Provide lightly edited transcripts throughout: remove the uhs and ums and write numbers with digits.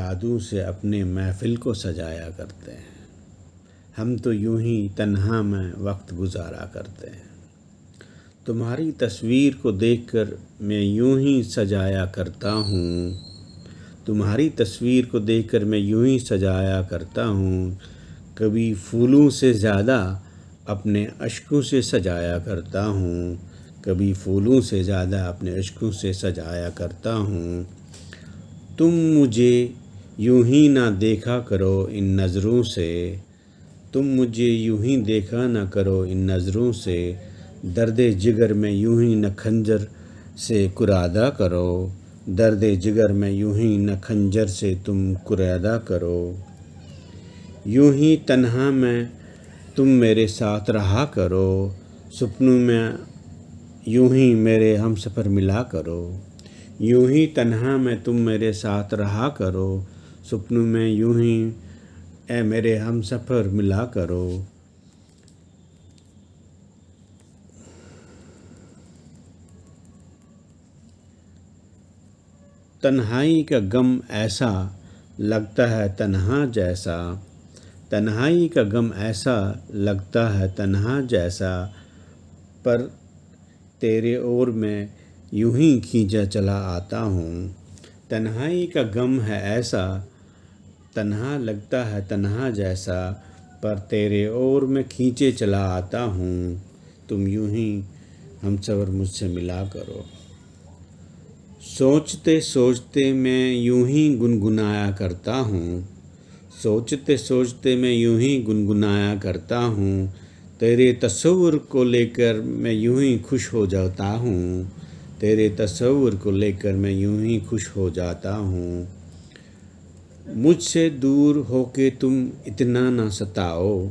जादू से अपने महफिल को सजाया करते हैं। हम तो यूं ही तन्हा में वक्त गुजारा करते हैं। तुम्हारी तस्वीर को देखकर मैं यूं ही सजाया करता हूँ। तुम्हारी तस्वीर को देखकर मैं यूं ही सजाया करता हूँ। कभी फूलों से ज़्यादा अपने अश्कों से सजाया करता हूँ। कभी फूलों से ज़्यादा अपने अश्कों से सजाया करता हूँ। तुम मुझे यूं ही ना देखा करो इन नज़रों से। तुम मुझे यूं ही देखा ना करो इन नज़रों से। दर्द जिगर में यूं ही न खंजर से कुरादा करो। दर्द जिगर में यूं ही न खंजर से तुम कुरादा करो। यूं ही तन्हा में तुम मेरे साथ रहा करो। सपनों में यूं ही मेरे हमसफ़र मिला करो। यूं ही तन्हा में तुम मेरे साथ रहा करो। सपनों में यूं ही ए मेरे हमसफ़र मिला करो। तन्हाई का गम ऐसा लगता है तन्हा जैसा। तन्हाई का गम ऐसा लगता है तन्हा जैसा। पर तेरे ओर मैं यूं ही खींचा चला आता हूँ। तन्हाई का गम है ऐसा तन्हा लगता है तन्हा जैसा। पर तेरे ओर मैं खींचे चला आता हूँ। तुम यूं ही हमसफ़र मुझसे मिला करो। सोचते सोचते मैं यूं ही गुनगुनाया करता हूँ। सोचते सोचते मैं यूं ही गुनगुनाया करता हूँ। तेरे तस्वुर को लेकर मैं यूं ही खुश हो जाता हूँ। तेरे तस्वुर को लेकर मैं यूं ही खुश हो जाता हूँ। मुझसे दूर होके तुम इतना ना सताओ।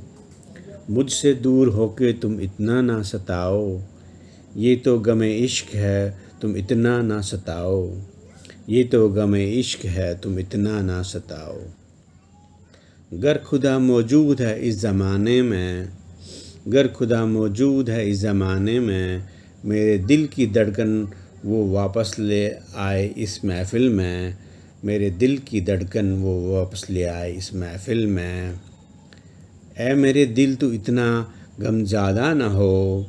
मुझसे दूर होके तुम इतना ना सताओ। ये तो गमे इश्क है तुम इतना ना सताओ। ये तो गमे इश्क है तुम इतना ना सताओ। गर खुदा मौजूद है इस ज़माने में। गर खुदा मौजूद है इस ज़माने में। मेरे दिल की धड़कन वो वापस ले आए इस महफ़िल में। मेरे दिल की धड़कन वो वापस ले आए इस महफ़िल में। ऐ मेरे दिल तू इतना गम ज़्यादा ना हो।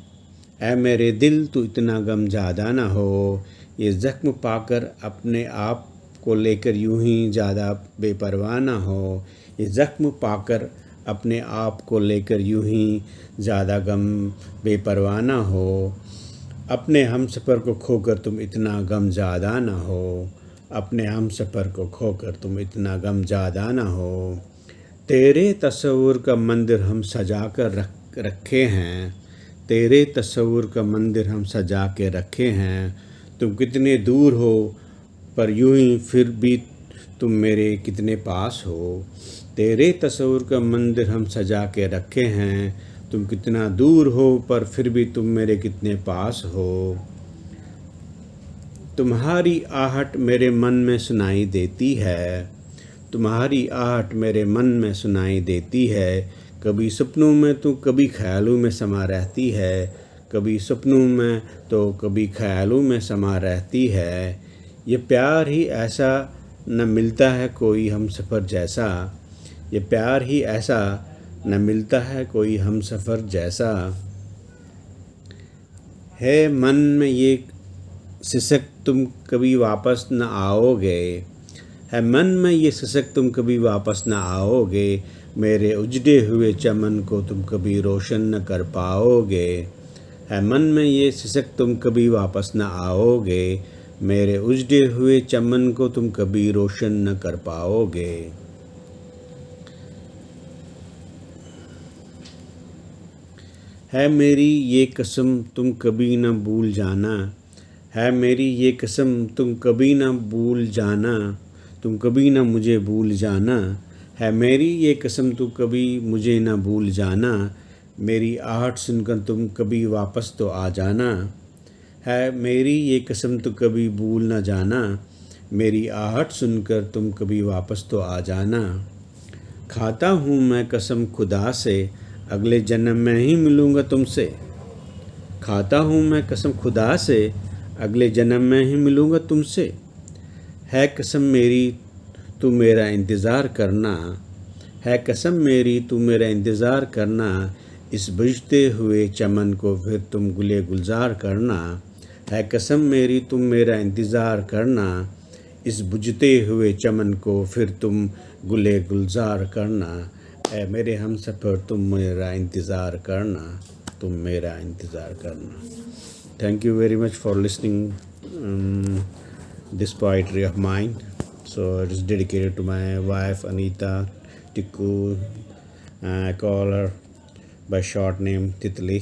ऐ मेरे दिल तू इतना गम ज़्यादा ना हो। ये ज़ख्म पाकर अपने आप को लेकर यूं ही ज़्यादा बेपरवाह ना हो। ये ज़ख्म पाकर अपने आप को लेकर यूं ही ज़्यादा गम बेपरवाह ना हो। अपने हमसफ़र को खोकर तुम इतना गम ज़्यादा ना हो। अपने हमसफ़र को खोकर तुम इतना गम ज़्यादा ना हो। तेरे तस्वुर का मंदिर हम सजा कर रखे हैं। तेरे तस्वुर का मंदिर हम सजा के रखे हैं। तुम कितने दूर हो पर यूं ही फिर भी तुम मेरे कितने पास हो। तेरे तस्वुर का मंदिर हम सजा के रखे हैं। तुम कितना दूर हो पर फिर भी तुम मेरे कितने पास हो। तुम्हारी आहट मेरे मन में सुनाई देती है। तुम्हारी आहट मेरे मन में सुनाई देती है। कभी सपनों में तो कभी ख्यालों में समा रहती है। कभी सपनों में तो कभी ख्यालों में समा रहती है। ये प्यार ही ऐसा न मिलता है कोई हमसफ़र जैसा। ये प्यार ही ऐसा न मिलता है कोई हमसफ़र जैसा। है मन में ये सिसक तुम कभी वापस न आओगे। है मन में ये सिसक तुम कभी वापस न आओगे। मेरे उजड़े हुए चमन को तुम कभी रोशन न कर पाओगे। है मन में ये सिसक तुम कभी वापस न आओगे। मेरे उजड़े हुए चमन को तुम कभी रोशन न कर पाओगे। है मेरी ये कसम तुम कभी न भूल जाना। है मेरी ये कसम तुम कभी न भूल जाना। तुम कभी न मुझे भूल जाना। है मेरी ये कसम तुम कभी मुझे न भूल जाना। मेरी आहट सुनकर तुम कभी वापस तो आ जाना। है मेरी ये कसम तुम कभी भूल न जाना। मेरी आहट सुनकर तुम कभी वापस तो आ जाना। खाता हूँ मैं कसम खुदा से अगले जन्म में ही मिलूँगा तुमसे। खाता हूँ मैं कसम खुदा से अगले जन्म में ही मिलूँगा तुमसे। है कसम मेरी तू मेरा इंतज़ार करना, है कसम मेरी तू मेरा इंतज़ार करना, इस बुझते हुए चमन को फिर तुम गुले गुलजार करना। है कसम मेरी तुम मेरा इंतज़ार करना, इस बुझते हुए चमन को फिर तुम गुले गुलजार करना। ऐ मेरे हमसफ़र तुम मेरा इंतज़ार करना, तुम मेरा इंतज़ार करना। Thank you very much for listening this poetry of mine. So it is dedicated to my wife Anita Tikku. I call her by short name Titli.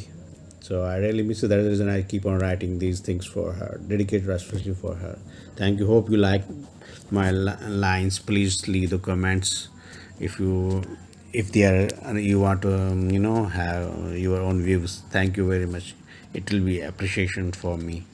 So I really miss her. That is the reason I keep on writing these things for her, dedicated especially for her. Thank you. Hope you like my lines. Please leave the comments if they are you want to have your own views. Thank you very much. It will be appreciation for me.